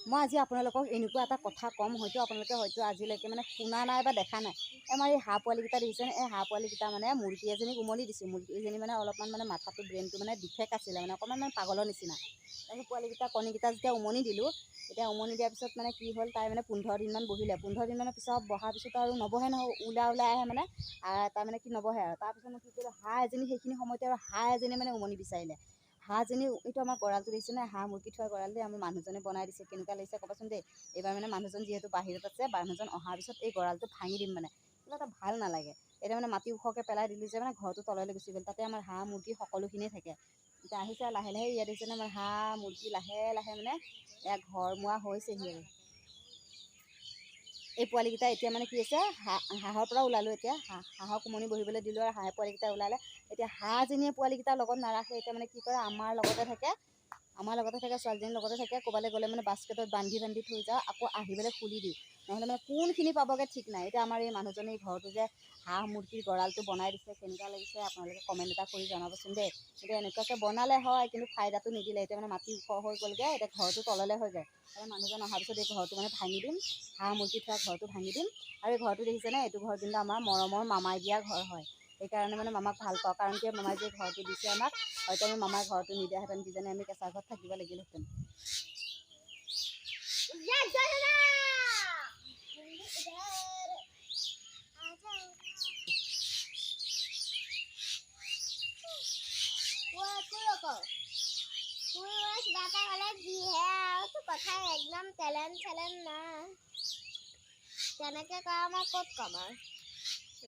মই আজি আপোনালোকক এনেকুৱা এটা কথা ক'ম, আপোনালোকে আজিলৈকে মানে শুনা নাই বা দেখা নাই। আমাৰ এই হাঁহ পোৱালিকেইটা দেখিছেনে? এই হাঁহ পোৱালিকেইটা মানে মুৰ্গী এজনীক উমনি দিছোঁ। মুৰ্গীজনী মানে অলপমান মানে মাথাটো ব্ৰেইনটো মানে ডিফেক্ট আছিলে, মানে অকণমান মানে পাগলৰ নিচিনা। তাৰপিছত পোৱালিকেইটা কণীকেইটা যেতিয়া উমনি দিলোঁ, এতিয়া উমনি দিয়াৰ পিছত মানে কি হ'ল, তাই মানে 15 দিনমান বহিলে। 15 দিনমানৰ পিছত বহাৰ পিছত আৰু নবহে নহয়, ওলাই আহে মানে। তাৰ মানে কি নবহে আৰু। তাৰপিছত মই কি কৰিলোঁ, হাঁহ এজনী সেইখিনি সময়তে আৰু হাঁহ এজনী মানে উমনি বিচাৰিলে। হাঁহজনী এইটো আমাৰ গঁৰালটো দেখিছেনে? হাঁহ মুৰ্গী থোৱা গঁৰাল দেই, আমাৰ মানুহজনে বনাই দিছে। কেনেকুৱা লাগিছে ক'বাচোন দেই। এইবাৰ মানে মানুহজন যিহেতু বাহিৰত আছে, মানুহজন অহাৰ পিছত এই গঁৰালটো ভাঙি দিম মানে। কিবা এটা ভাল নালাগে। এতিয়া মানে মাটি ওখকৈ পেলাই দিলোঁ যে মানে ঘৰটো তললৈ গুচি গ'ল। তাতে আমাৰ হাঁহ মুৰ্গী সকলোখিনিয়ে থাকে। এতিয়া আহিছে আৰু লাহে লাহে ইয়াত দেখিছেনে? আমাৰ হাঁহ মুৰ্গী লাহে লাহে মানে এয়া ঘৰমুৱা হৈছেহি আৰু। এই পোৱালিকেইটা এতিয়া মানে কি হৈছে, হাঁহৰ পৰা ওলালোঁ। এতিয়া হাঁহক উমনি বহিবলৈ দিলোঁ আৰু হাঁহে পোৱালিকেইটা ওলালে। এতিয়া হাঁহজনীয়ে পোৱালিকেইটাৰ লগত নাৰাখে। এতিয়া মানে কি কৰে, আমাৰ লগতে থাকে, ছোৱালীজনীৰ লগতে থাকে। ক'ৰবালৈ গ'লে মানে বাস্কেটত বান্ধি থৈ যাওঁ, আকৌ আহি পেলাই খুলি দিওঁ। নহ'লে মানে কোনখিনি পাবগৈ ঠিক নাই। এতিয়া আমাৰ এই মানুহজনে ঘৰটো যে হাঁহ মুৰ্গীৰ গঁৰালটো বনাই দিছে, কেনেকুৱা লাগিছে আপোনালোকে কমেণ্ট এটা কৰি জনাবচোন দেই। এতিয়া এনেকুৱাকৈ বনালে হয়, কিন্তু ফাইদাটো নিদিলে। এতিয়া মানে মাটি ওখ হৈ গ'লগৈ, এতিয়া ঘৰটো তললৈ হৈ যায়। আৰু মানুহজন অহাৰ পিছত এই ঘৰটো মানে ভাঙি দিম, হাঁহ মুৰ্গী থোৱা ঘৰটো ভাঙি দিম। আৰু এই ঘৰটো দেখিছেনে? এইটো ঘৰ কিন্তু আমাৰ মৰমৰ মামাই দিয়া ঘৰ হয়। সেইকাৰণে মানে মামাক ভাল পাওঁ, কাৰণ কিয় মামাই যে ঘৰটো দিছে আমাক, হয়তো আমি মামাৰ ঘৰটো নিদিয়াহেঁতেন কিজানি আমি কেঁচা ঘৰত থাকিব লাগিলহেঁতেন। কথা একদম টেলেণ্ট চেলেণ্ট নাই, তেনেকৈ কৰা মই ক'ত ক'ম আৰু।